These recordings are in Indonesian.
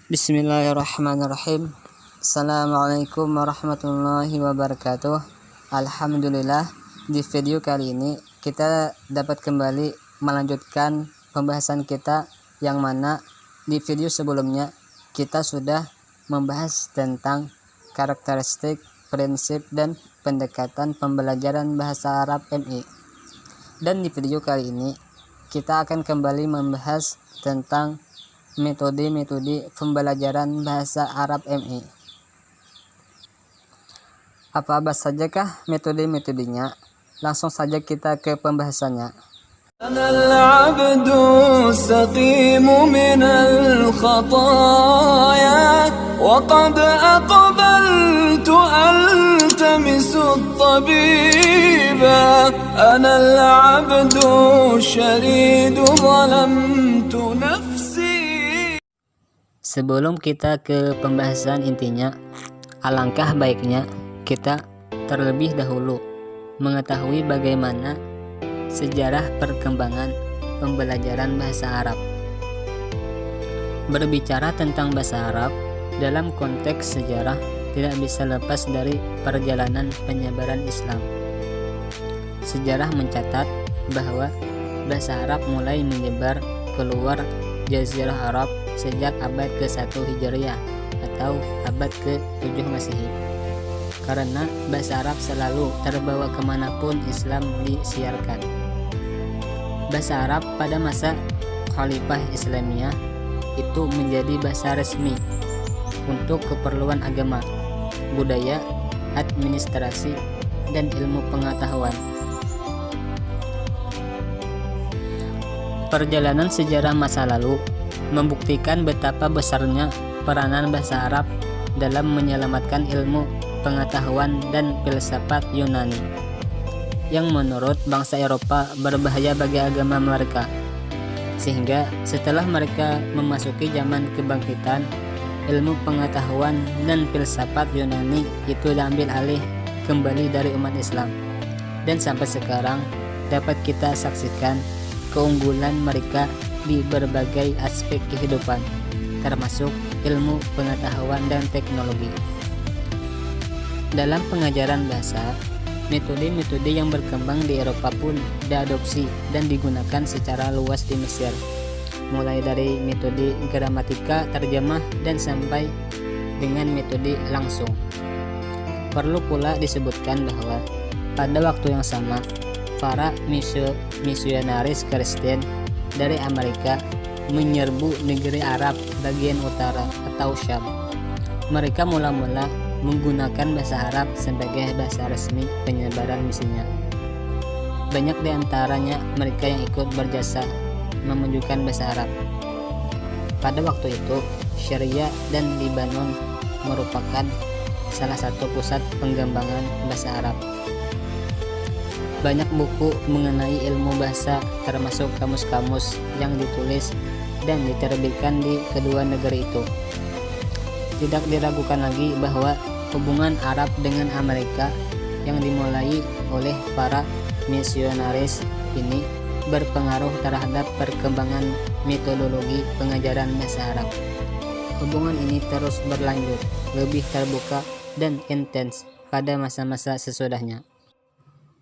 Bismillahirrahmanirrahim. Assalamualaikum warahmatullahi wabarakatuh. Alhamdulillah, di video kali ini kita dapat kembali melanjutkan pembahasan kita yang mana di video sebelumnya kita sudah membahas tentang karakteristik, prinsip, dan pendekatan pembelajaran bahasa Arab MI. Dan di video kali ini kita akan kembali membahas tentang metode-metode pembelajaran bahasa Arab MI. Apa sajakah metode-metodenya? Langsung saja kita ke pembahasannya. أنا العبد السقيم من الخطايا وقد أقبلت ألتمس الطبيب أنا العبد الشريد ظلمت نفسي. Sebelum kita ke pembahasan intinya, alangkah baiknya kita terlebih dahulu mengetahui bagaimana sejarah perkembangan pembelajaran bahasa Arab. Berbicara tentang bahasa Arab dalam konteks sejarah tidak bisa lepas dari perjalanan penyebaran Islam. Sejarah mencatat bahwa bahasa Arab mulai menyebar keluar Jazirah Arab sejak abad ke-1 Hijriah atau abad ke-7 Masehi. Karena bahasa Arab selalu terbawa kemanapun Islam disiarkan. Bahasa Arab pada masa Khalifah Islamiyah itu menjadi bahasa resmi untuk keperluan agama, budaya, administrasi, dan ilmu pengetahuan. Perjalanan sejarah masa lalu membuktikan betapa besarnya peranan bahasa Arab dalam menyelamatkan ilmu pengetahuan dan filsafat Yunani yang menurut bangsa Eropa berbahaya bagi agama mereka, sehingga setelah mereka memasuki zaman kebangkitan, ilmu pengetahuan dan filsafat Yunani itu diambil alih kembali dari umat Islam, dan sampai sekarang dapat kita saksikan keunggulan mereka di berbagai aspek kehidupan, termasuk ilmu pengetahuan dan teknologi. Dalam pengajaran bahasa, metode-metode yang berkembang di Eropa pun diadopsi dan digunakan secara luas di Mesir, mulai dari metode gramatika terjemah dan sampai dengan metode langsung. Perlu pula disebutkan bahwa pada waktu yang sama, para misionaris Kristen dari Amerika menyerbu negeri Arab bagian utara atau Syam. Mereka mula-mula menggunakan bahasa Arab sebagai bahasa resmi penyebaran misinya. Banyak di antaranya mereka yang ikut berjasa memajukan bahasa Arab. Pada waktu itu, Syria dan Lebanon merupakan salah satu pusat pengembangan bahasa Arab. Banyak buku mengenai ilmu bahasa, termasuk kamus-kamus yang ditulis dan diterbitkan di kedua negeri itu. Tidak diragukan lagi bahwa hubungan Arab dengan Amerika yang dimulai oleh para misionaris ini berpengaruh terhadap perkembangan metodologi pengajaran bahasa Arab. Hubungan ini terus berlanjut, lebih terbuka dan intens pada masa-masa sesudahnya.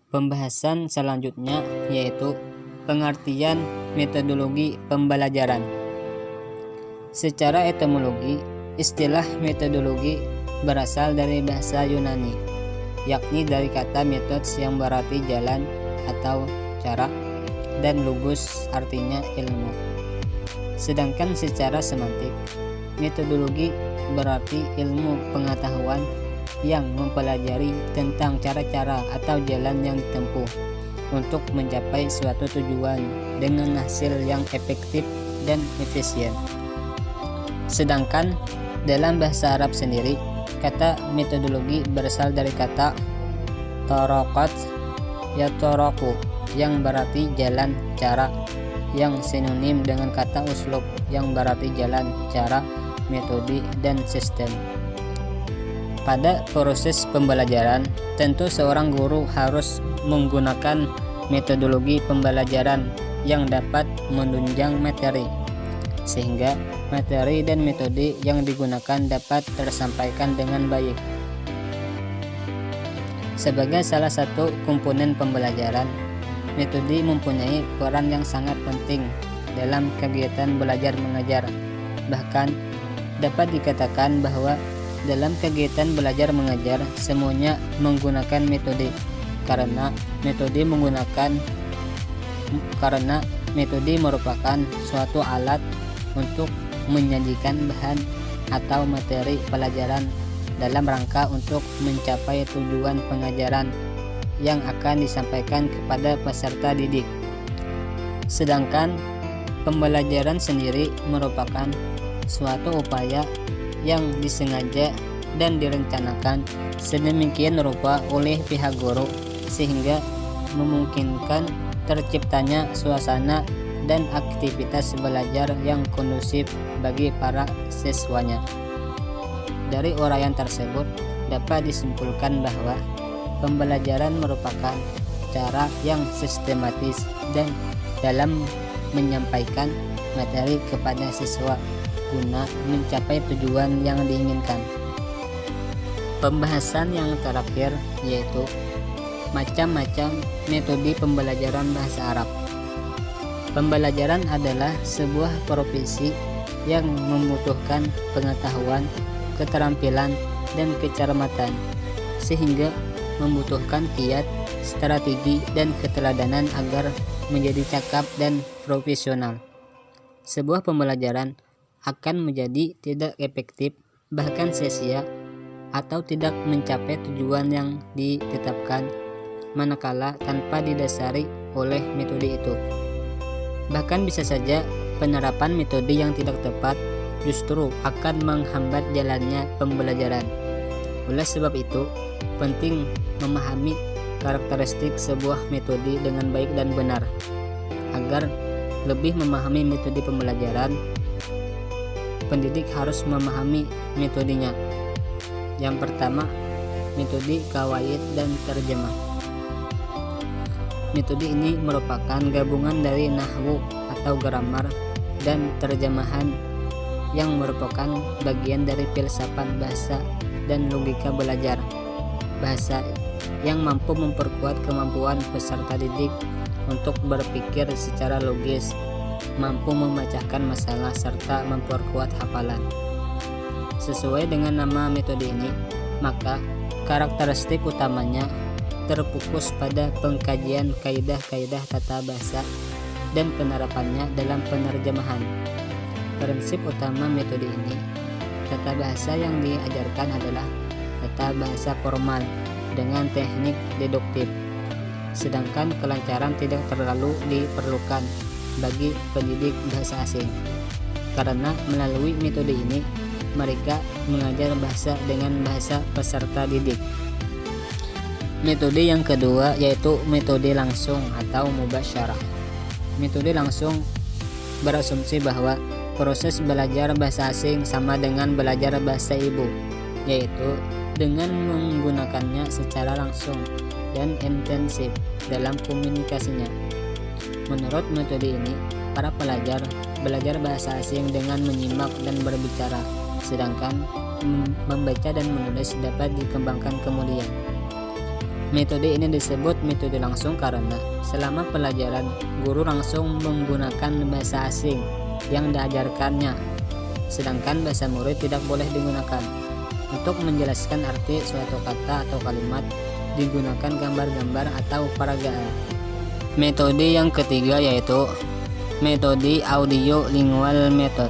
Pembahasan selanjutnya yaitu pengertian metodologi pembelajaran. Secara etimologi, istilah metodologi berasal dari bahasa Yunani, yakni dari kata methods yang berarti jalan atau cara, dan logos artinya ilmu. Sedangkan secara semantik, metodologi berarti ilmu pengetahuan yang mempelajari tentang cara-cara atau jalan yang ditempuh untuk mencapai suatu tujuan dengan hasil yang efektif dan efisien. Sedangkan dalam bahasa Arab sendiri, kata metodologi berasal dari kata toroqat ya toroku yang berarti jalan, cara, yang sinonim dengan kata uslub yang berarti jalan, cara, metode, dan sistem. Pada proses pembelajaran, tentu seorang guru harus menggunakan metodologi pembelajaran yang dapat menunjang materi, sehingga materi dan metode yang digunakan dapat tersampaikan dengan baik. Sebagai salah satu komponen pembelajaran, metode mempunyai peran yang sangat penting dalam kegiatan belajar mengajar. Bahkan dapat dikatakan bahwa dalam kegiatan belajar mengajar semuanya menggunakan metode, karena metode merupakan suatu alat untuk menyajikan bahan atau materi pelajaran dalam rangka untuk mencapai tujuan pengajaran yang akan disampaikan kepada peserta didik. Sedangkan pembelajaran sendiri merupakan suatu upaya yang disengaja dan direncanakan sedemikian rupa oleh pihak guru sehingga memungkinkan terciptanya suasana dan aktivitas belajar yang kondusif bagi para siswanya. Dari uraian tersebut dapat disimpulkan bahwa pembelajaran merupakan cara yang sistematis dan dalam menyampaikan materi kepada siswa guna mencapai tujuan yang diinginkan. Pembahasan yang terakhir yaitu macam-macam metode pembelajaran bahasa Arab. Pembelajaran adalah sebuah profesi yang membutuhkan pengetahuan, keterampilan, dan kecermatan, sehingga membutuhkan kiat, strategi, dan keteladanan agar menjadi cakap dan profesional. Sebuah pembelajaran akan menjadi tidak efektif, bahkan sia-sia, atau tidak mencapai tujuan yang ditetapkan manakala tanpa didasari oleh metode itu. Bahkan bisa saja penerapan metode yang tidak tepat justru akan menghambat jalannya pembelajaran. Oleh sebab itu, penting memahami karakteristik sebuah metode dengan baik dan benar. Agar lebih memahami metode pembelajaran, pendidik harus memahami metodenya. Yang pertama, metode kawaid dan terjemah. Metode ini merupakan gabungan dari nahwu atau grammar dan terjemahan yang merupakan bagian dari filsafat bahasa dan logika belajar bahasa yang mampu memperkuat kemampuan peserta didik untuk berpikir secara logis, mampu memecahkan masalah, serta memperkuat hafalan. Sesuai dengan nama metode ini, maka karakteristik utamanya terfokus pada pengkajian kaidah-kaidah tata bahasa dan penerapannya dalam penerjemahan. Prinsip utama metode ini, tata bahasa yang diajarkan adalah tata bahasa formal dengan teknik deduktif, sedangkan kelancaran tidak terlalu diperlukan bagi pendidik bahasa asing, karena melalui metode ini mereka mengajar bahasa dengan bahasa peserta didik. Metode yang kedua yaitu metode langsung atau mubasyarah. Metode langsung berasumsi bahwa proses belajar bahasa asing sama dengan belajar bahasa ibu, yaitu dengan menggunakannya secara langsung dan intensif dalam komunikasinya. Menurut metode ini, para pelajar belajar bahasa asing dengan menyimak dan berbicara, sedangkan membaca dan menulis dapat dikembangkan kemudian. Metode ini disebut metode langsung karena selama pelajaran guru langsung menggunakan bahasa asing yang diajarkannya, sedangkan bahasa murid tidak boleh digunakan. Untuk menjelaskan arti suatu kata atau kalimat digunakan gambar-gambar atau peragaan. Metode yang ketiga yaitu metode audio lingual method.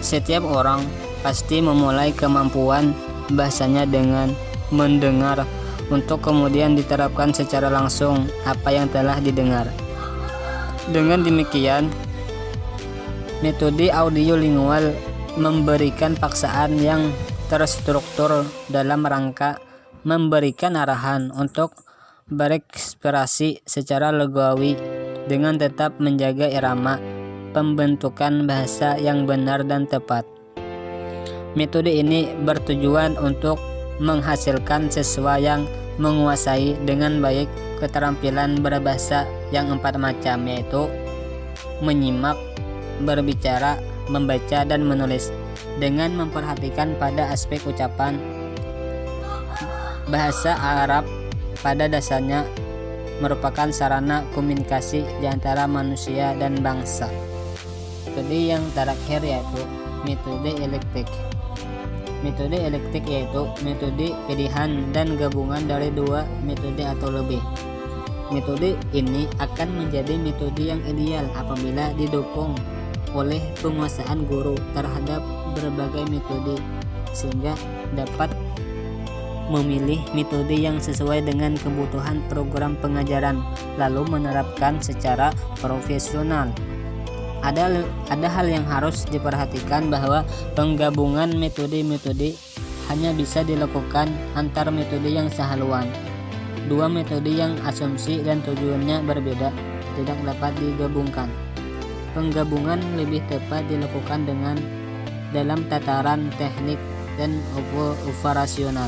Setiap orang pasti memulai kemampuan bahasanya dengan mendengar untuk kemudian diterapkan secara langsung apa yang telah didengar. Dengan demikian, metode audio lingual memberikan paksaan yang terstruktur dalam rangka memberikan arahan untuk berekspresi secara legawi dengan tetap menjaga irama pembentukan bahasa yang benar dan tepat. Metode ini bertujuan untuk menghasilkan siswa yang menguasai dengan baik keterampilan berbahasa yang 4 macam, yaitu menyimak, berbicara, membaca, dan menulis dengan memperhatikan pada aspek ucapan. Bahasa Arab pada dasarnya merupakan sarana komunikasi di antara manusia dan bangsa. Metode yang terakhir yaitu metode elektik. Metode elektik yaitu metode pilihan dan gabungan dari dua metode atau lebih. Metode ini akan menjadi metode yang ideal apabila didukung oleh penguasaan guru terhadap berbagai metode, sehingga dapat memilih metode yang sesuai dengan kebutuhan program pengajaran lalu menerapkan secara profesional. Ada hal yang harus diperhatikan bahwa penggabungan metode-metode hanya bisa dilakukan antar metode yang sehaluan. Dua metode yang asumsi dan tujuannya berbeda tidak dapat digabungkan. Penggabungan lebih tepat dilakukan dalam tataran teknik dan operasional.